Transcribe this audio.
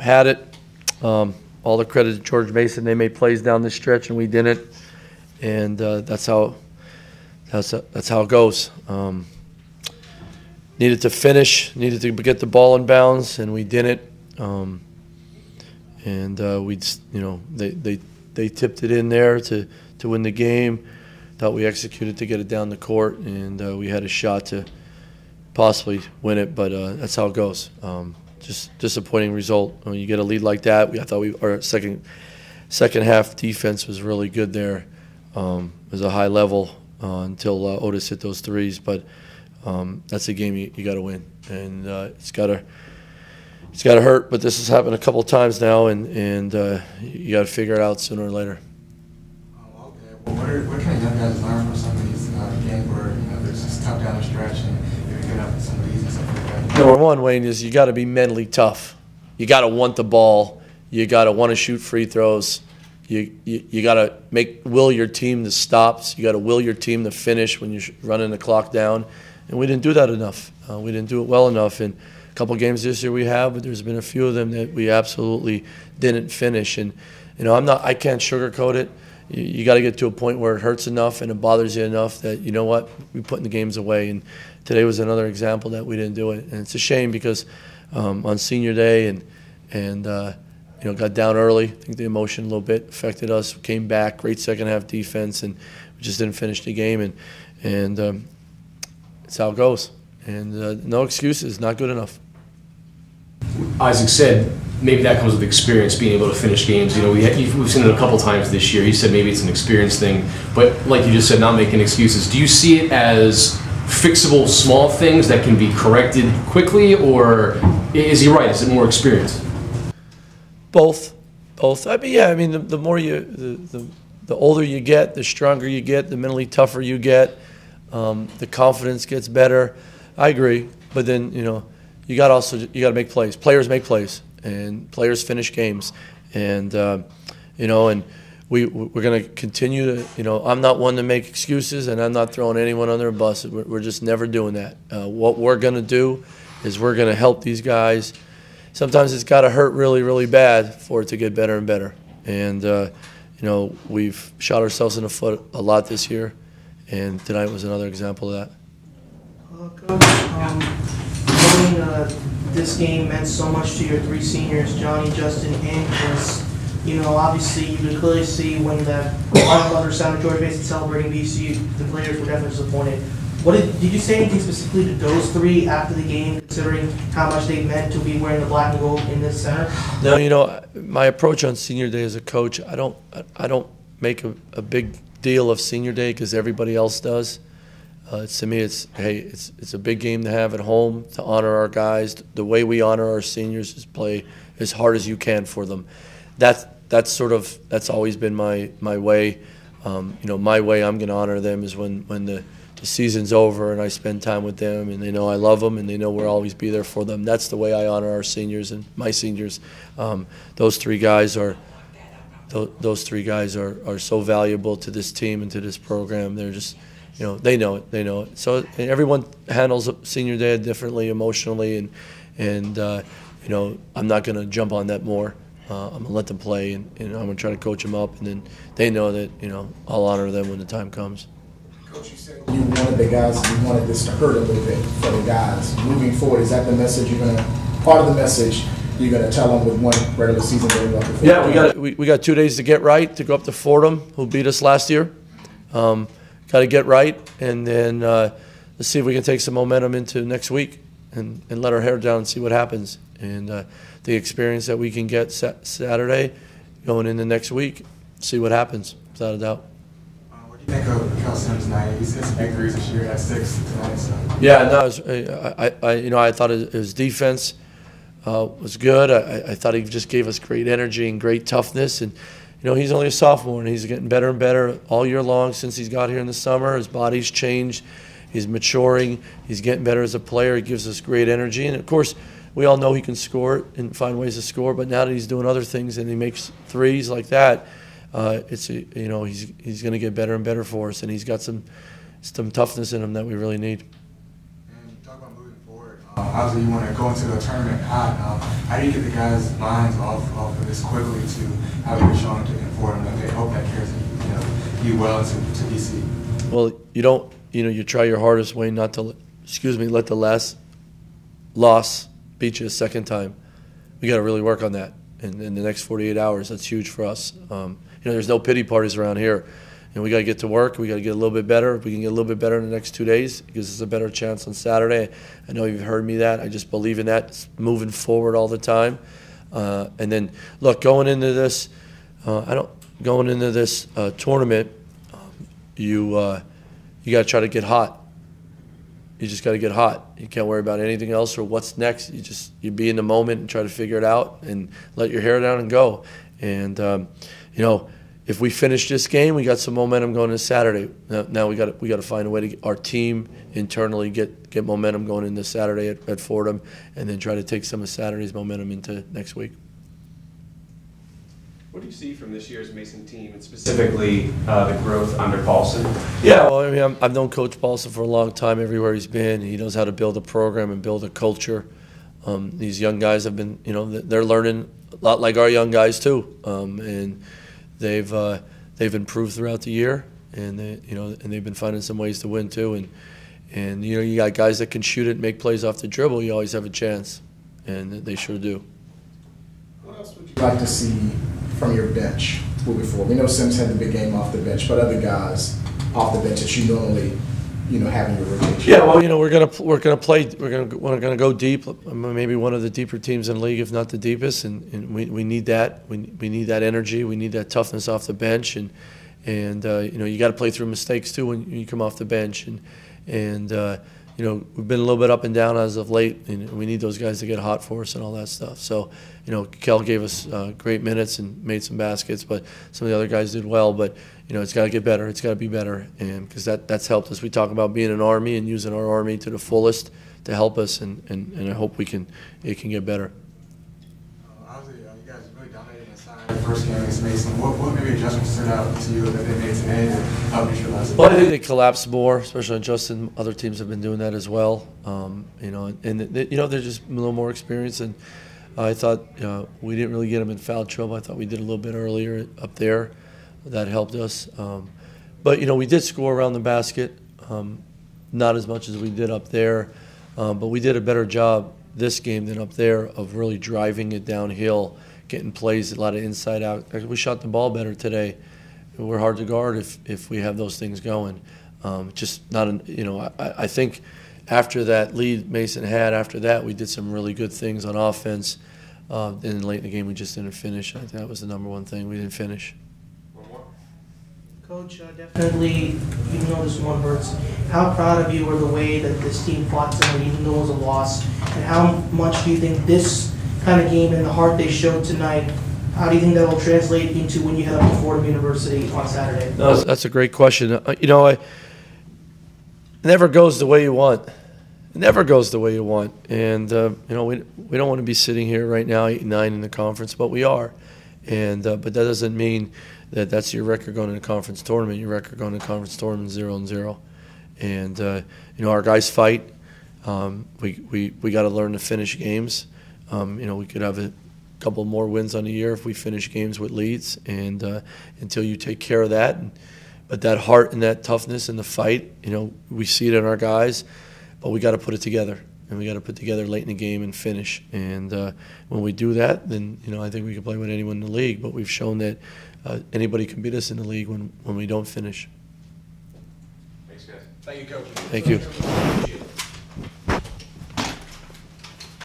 had it. All the credit to George Mason. They made plays down the stretch, and we didn't. And that's how it goes. Needed to finish, needed to get the ball in bounds, and we didn't. They tipped it in there to win the game. Thought we executed to get it down the court, and we had a shot to possibly win it, but that's how it goes. Just disappointing result. When you get a lead like that, I thought our second half defense was really good there. It was a high level until Rhoades hit those threes, but that's a game you got to win, and it's got to hurt. But this has happened a couple of times now, and you got to figure it out sooner or later. Oh, okay. Well, what can young guys learn from some of these games where there's just tough down the stretch and you get up in some of these and stuff like that? Number one, Wayne, is you got to be mentally tough. You got to want the ball. You got to want to shoot free throws. You got to will your team to stops. You got to will your team to finish when you're running the clock down. And we didn't do that enough. We didn't do it well enough. And a couple games this year we have, but there's been a few of them that we absolutely didn't finish. And I can't sugarcoat it. You got to get to a point where it hurts enough and it bothers you enough that, you know what, we're putting the games away. And today was another example that we didn't do it. And it's a shame because on senior day and got down early. I think the emotion a little bit affected us. We came back, great second half defense, and we just didn't finish the game. And it's how it goes. And no excuses, not good enough. Isaac said maybe that comes with experience, being able to finish games. We've seen it a couple times this year. He said maybe it's an experience thing, but like you just said, not making excuses. Do you see it as fixable small things that can be corrected quickly, or is he right? Is it more experience? Both. The more the older you get, the stronger you get, the mentally tougher you get, the confidence gets better. I agree, but then you got to make plays. Players make plays, and players finish games, and and we're going to continue to. I'm not one to make excuses, and I'm not throwing anyone under a bus. We're just never doing that. What we're going to do is we're going to help these guys. Sometimes it's got to hurt really, really bad for it to get better and better. And, we've shot ourselves in the foot a lot this year, and tonight was another example of that. Coach, knowing this game meant so much to your three seniors, Johnny, Justin, and Chris, obviously you could clearly see when that other sound of George Mason celebrating VCU, the players were definitely disappointed. Did you say anything specifically to those three after the game, considering how much they meant to be wearing the black and gold in this center? No, my approach on senior day as a coach, I don't make a big deal of senior day because everybody else does. To me, it's a big game to have at home to honor our guys. The way we honor our seniors is play as hard as you can for them. That's always been my way. My way I'm going to honor them is when the season's over and I spend time with them and they know I love them and they know we'll always be there for them. That's the way I honor our seniors and my seniors. Those three guys are so valuable to this team and to this program. They're just, they know it. So everyone handles senior day differently emotionally, and I'm not going to jump on that more. I'm going to let them play, and I'm going to try to coach them up, and then they know that I'll honor them when the time comes. Coach, you said you wanted this to hurt a little bit for the guys. Moving forward, is that the message part of the message you're going to tell them with one regular season game up to Yeah, we got 2 days to get right, to go up to Fordham, who beat us last year. Got to get right, and then let's see if we can take some momentum into next week and let our hair down and see what happens. And the experience that we can get Saturday going into next week, see what happens, without a doubt. What do you think of Paulson tonight? He's hit some big threes this year, had 6 tonight. So. Yeah, no, I thought his defense was good. I thought he just gave us great energy and great toughness. And he's only a sophomore, and he's getting better and better all year long since he's got here in the summer. His body's changed. He's maturing. He's getting better as a player. He gives us great energy. And, of course, we all know he can score and find ways to score, but now that he's doing other things and he makes threes like that, he's going to get better and better for us, and he's got some toughness in him that we really need. And talk about moving forward. Obviously, you want to go into the tournament hot. How do you get the guys' minds off of this quickly to how you're showing to Fordham? And they hope that carries you well into DC. Well, you try your hardest way not to, let the last loss beat you a second time. We got to really work on that in the next 48 hours. That's huge for us. There's no pity parties around here. And we got to get to work. We got to get a little bit better. If we can get a little bit better in the next 2 days, it gives us a better chance on Saturday. I know you've heard me that. I just believe in that. It's moving forward all the time. And then, look, going into this tournament, you got to try to get hot. You just got to get hot. You can't worry about anything else or what's next. You be in the moment and try to figure it out and let your hair down and go. And if we finish this game, we got some momentum going into Saturday. Now we got to find a way to get our team internally get momentum going into Saturday at Fordham, and then try to take some of Saturday's momentum into next week. What do you see from this year's Mason team, and specifically the growth under Paulson? Yeah, well, I mean, I've known Coach Paulson for a long time. Everywhere he's been, he knows how to build a program and build a culture. These young guys have been, they're learning a lot like our young guys too, and they've improved throughout the year, and they've been finding some ways to win too. And you got guys that can shoot it, and make plays off the dribble. You always have a chance, and they sure do. What else would you like to see from your bench moving forward? We know Sims had the big game off the bench, but other guys off the bench that you normally have in your rotation. Yeah, well, we're gonna go deep. Maybe one of the deeper teams in the league, if not the deepest, and we need that. We need that energy. We need that toughness off the bench, and you got to play through mistakes too when you come off the bench, and we've been a little bit up and down as of late, and we need those guys to get hot for us and all that stuff. So, Kel gave us great minutes and made some baskets, but some of the other guys did well. But it's got to get better. It's got to be better, and because that's helped us. We talk about being an army and using our army to the fullest to help us, and I hope it can get better. Obviously, you guys really dominated inside the first game against Mason. What maybe adjustments stood out to you that they made today to help neutralize it? Well, I think they collapsed more, especially on Justin. Other teams have been doing that as well. They're just a little more experienced, and I thought we didn't really get them in foul trouble. I thought we did a little bit earlier up there. That helped us. But we did score around the basket, not as much as we did up there. But we did a better job this game than up there of really driving it downhill, getting plays, a lot of inside out. We shot the ball better today. We're hard to guard if we have those things going. Just not, I think after that lead Mason had, after that we did some really good things on offense. Then late in the game we just didn't finish. I think that was the number one thing. We didn't finish. Coach, definitely, even though this one hurts, how proud of you are the way that this team fought tonight, even though it was a loss? And how much do you think this kind of game and the heart they showed tonight, how do you think that will translate into when you head up to Fordham University on Saturday? No, that's a great question. It never goes the way you want. It never goes the way you want. And, we don't want to be sitting here right now 8-9 in the conference, but we are. And but that doesn't mean that's your record going to the conference tournament. Your record going to the conference tournament 0-0. And our guys fight. We got to learn to finish games. We could have a couple more wins on the year if we finish games with leads. And until you take care of that, but that heart and that toughness and the fight, we see it in our guys. But we got to put it together. And we got to put together late in the game and finish. And when we do that, then I think we can play with anyone in the league. But we've shown that anybody can beat us in the league when we don't finish. Thanks, guys. Thank you, Coach. Thank you.